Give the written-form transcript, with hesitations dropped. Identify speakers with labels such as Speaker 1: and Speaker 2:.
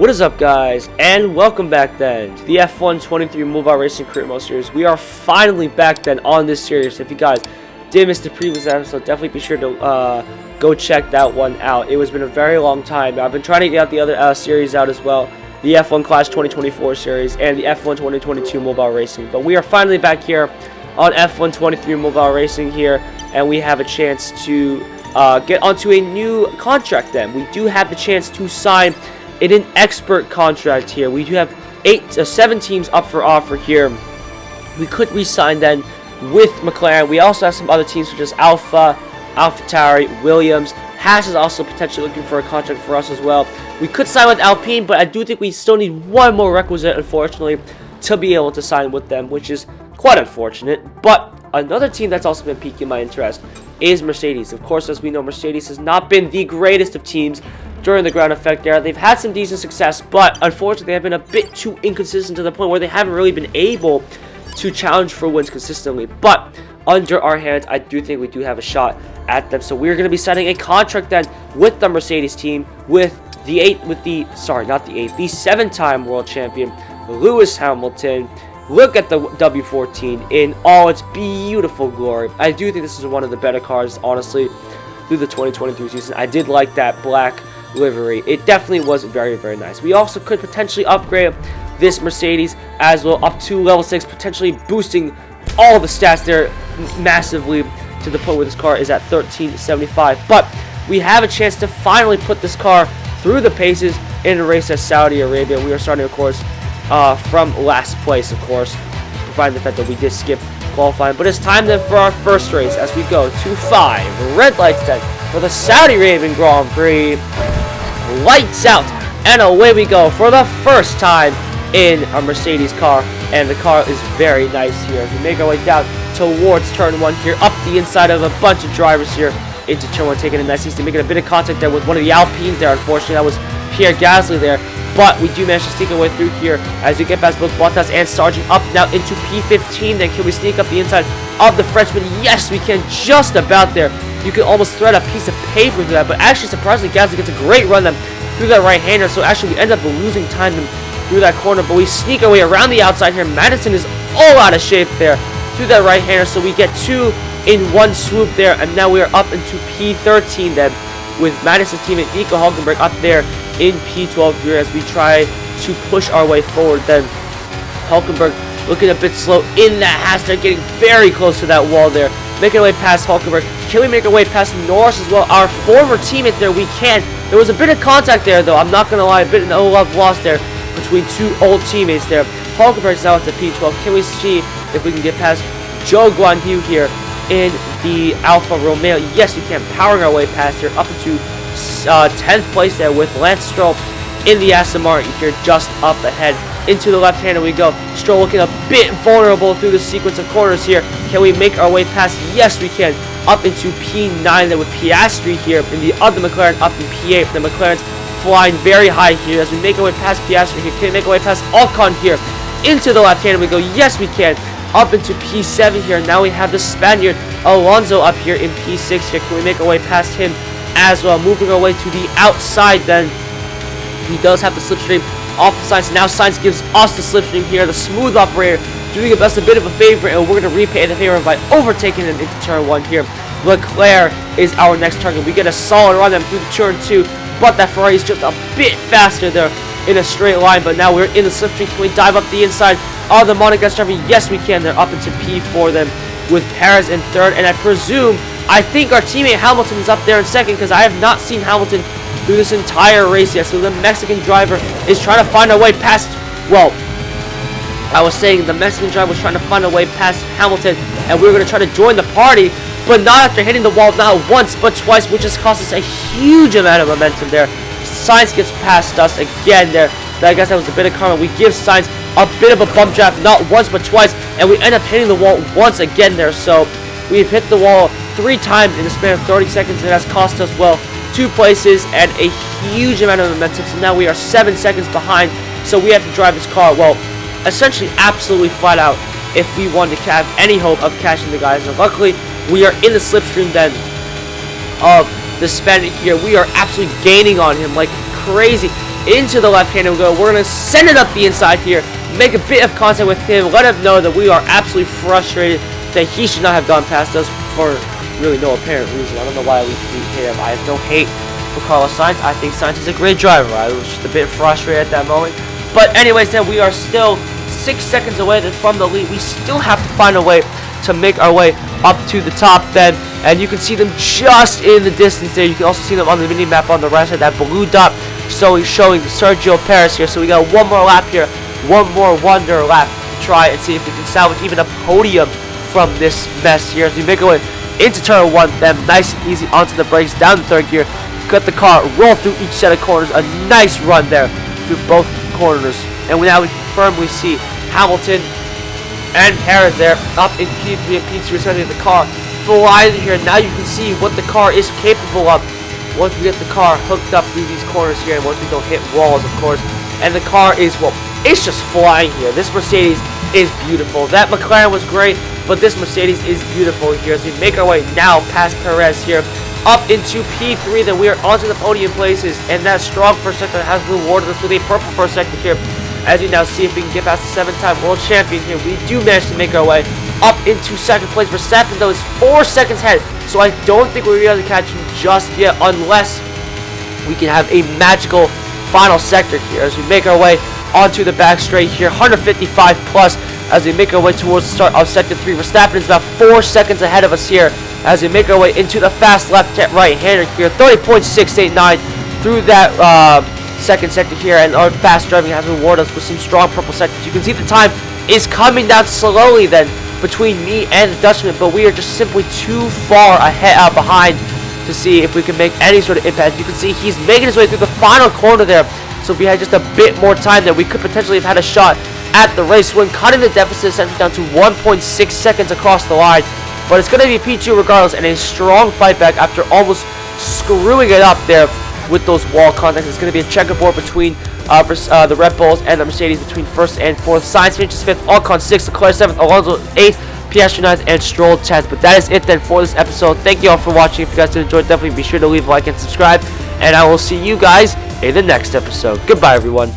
Speaker 1: What is up, guys, and welcome back then to the F1 23 Mobile Racing Career Mode Series. We are finally back then on this series. If you guys did miss the previous episode, definitely be sure to go check that one out. It has been a very long time. I've been trying to get out the other series out as well, the F1 Clash 2024 series and the F1 2022 Mobile Racing. But we are finally back here on F1 23 Mobile Racing here, and we have a chance to get onto a new contract then. We do have the chance to sign in an expert contract here. We do have 7 teams up for offer here. We could re-sign then with McLaren. We also have some other teams such as AlphaTauri, Williams. Haas is also potentially looking for a contract for us as well. We could sign with Alpine, but I do think we still need one more requisite, unfortunately, to be able to sign with them, which is quite unfortunate. But another team that's also been piquing my interest is Mercedes. Of course, as we know, Mercedes has not been the greatest of teams during the ground effect era. They've had some decent success, but unfortunately they have been a bit too inconsistent to the point where they haven't really been able to challenge for wins consistently. But under our hands, I do think we do have a shot at them. So we're going to be signing a contract then with the Mercedes team with the 7-time world champion Lewis Hamilton. Look at the W14 in all its beautiful glory. I do think this is one of the better cars, honestly, through the 2023 season. I did like that black livery. It definitely was very, very nice. We also could potentially upgrade this Mercedes as well up to level 6, potentially boosting all the stats there massively to the point where this car is at 1375. But we have a chance to finally put this car through the paces in a race at Saudi Arabia. We are starting, of course, from last place, of course, providing the fact that we did skip qualifying. But it's time then for our first race as we go to 5 red lights then for the Saudi Arabian Grand Prix. Lights out, and away we go for the first time in a Mercedes car, and the car is very nice here. As we make our way down towards turn 1 here, up the inside of a bunch of drivers here into turn 1, taking a nice easy, making a bit of contact there with one of the Alpines there. Unfortunately, that was Pierre Gasly there, but we do manage to sneak our way through here as we get past both Bottas and Sargent up now into P15. Then can we sneak up the inside of the Frenchman? Yes, we can, just about there. You can almost thread a piece of paper through that, but actually, surprisingly, Gasly gets a great run then through that right-hander, so actually we end up losing time through that corner, but we sneak our way around the outside here. Madison is all out of shape there through that right-hander, so we get 2 in 1 swoop there, and now we are up into P13 then, with Madison's teammate Nico Hülkenberg up there in P12 here as we try to push our way forward. Then Hülkenberg looking a bit slow in that Haas. They're getting very close to that wall there. Making our way past Hülkenberg. Can we make our way past Norris as well? Our former teammate there, we can. There was a bit of contact there, though. I'm not going to lie. A bit of no love lost there between 2 old teammates there. Hülkenberg's now at the P12. Can we see if we can get past Zhou Guanyu here in the Alfa Romeo? Yes, we can. Powering our way past here up into 10th place there with Lance Stroll in the Aston Martin here just up ahead. Into the left-hander we go. Stroll looking a bit vulnerable through the sequence of corners here. Can we make our way past? Yes, we can. Up into P9 there with Piastri here in the other McLaren up in P8. The McLaren's flying very high here as we make our way past Piastri here. Can we make our way past Ocon here? Into the left-hander we go. Yes, we can. Up into P7 here. Now we have the Spaniard Alonso up here in P6 here. Can we make our way past him as well? Moving our way to the outside then. He does have the slipstream off of Sainz. Now Sainz gives us the slipstream here. The smooth operator doing us a bit of a favor, and we're going to repay the favor by overtaking him into turn 1 here. Leclerc is our next target. We get a solid run them through turn 2, but that Ferrari is just a bit faster there in a straight line. But now we're in the slipstream. Can we dive up the inside of the Monegasque driver? Yes, we can. They're up into P4 then with Perez in 3rd, and I think our teammate Hamilton is up there in 2nd because I have not seen Hamilton through this entire race yet. So the Mexican driver is trying to find a way past, well, I was saying the Mexican driver was trying to find a way past Hamilton, and we were going to try to join the party, but not after hitting the wall not once but twice, which has cost us a huge amount of momentum there. Sainz gets past us again there. So I guess that was a bit of karma. We give Sainz a bit of a bump draft, not once but twice, and we end up hitting the wall once again there. So we've hit the wall 3 times in the span of 30 seconds, and it has cost us, well, 2 places and a huge amount of momentum. So now we are 7 seconds behind, so we have to drive this car, well, essentially absolutely flat out if we want to have any hope of catching the guys. And luckily, we are in the slipstream then of the Spaniard here. We are absolutely gaining on him like crazy. into the left-handed wheel. We're going to send it up the inside here, make a bit of contact with him, let him know that we are absolutely frustrated that he should not have gone past us for really no apparent reason. I don't know why we hate him. I have no hate for Carlos Sainz. I think Sainz is a great driver. I was just a bit frustrated at that moment. But anyways, then we are still 6 seconds away from the lead. We still have to find a way to make our way up to the top then. And you can see them just in the distance there. You can also see them on the mini-map on the right side, that blue dot showing Sergio Perez here. So we got one more lap here, one more wonder lap to try and see if we can salvage even a podium from this mess here. As we make our way into turn 1, then nice and easy onto the brakes, down the third gear, cut the car, roll through each set of corners. A nice run there through both corners. And now we firmly see Hamilton and Perez there up in P3 and P2 respectively. The car flying here. Now you can see what the car is capable of once we get the car hooked up through these corners here, and once we don't hit walls, of course. And the car is, well, it's just flying here. This Mercedes is beautiful. That McLaren was great, but this Mercedes is beautiful here. As we make our way now past Perez here, up into P3, then we are onto the podium places, and that strong first sector has rewarded us with a purple first sector here. As we now see if we can get past the 7-time world champion here. We do manage to make our way up into second place. Verstappen, though, is 4 seconds ahead, so I don't think we'll be able to catch him just yet unless we can have a magical final sector here. As we make our way onto the back straight here, 155 plus as we make our way towards the start of sector 3. Verstappen is about 4 seconds ahead of us here as we make our way into the fast right-hander here, 30.689 through that second sector here, and our fast driving has rewarded us with some strong purple sectors. You can see the time is coming down slowly then between me and the Dutchman, but we are just simply too far ahead behind to see if we can make any sort of impact. You can see he's making his way through the final corner there, so if we had just a bit more time there, we could potentially have had a shot at the race win, cutting the deficit essentially down to 1.6 seconds across the line. But it's going to be P2 regardless, and a strong fight back after almost screwing it up there with those wall contacts. It's going to be a checkerboard between the Red Bulls and the Mercedes between first and fourth. Sainz finishes 5th, Ocon 6th, Leclerc 7th, Alonso 8th, Piastri 9th, and Stroll 10th. But that is it then for this episode. Thank you all for watching. If you guys did enjoy, definitely be sure to leave a like and subscribe. And I will see you guys in the next episode. Goodbye, everyone.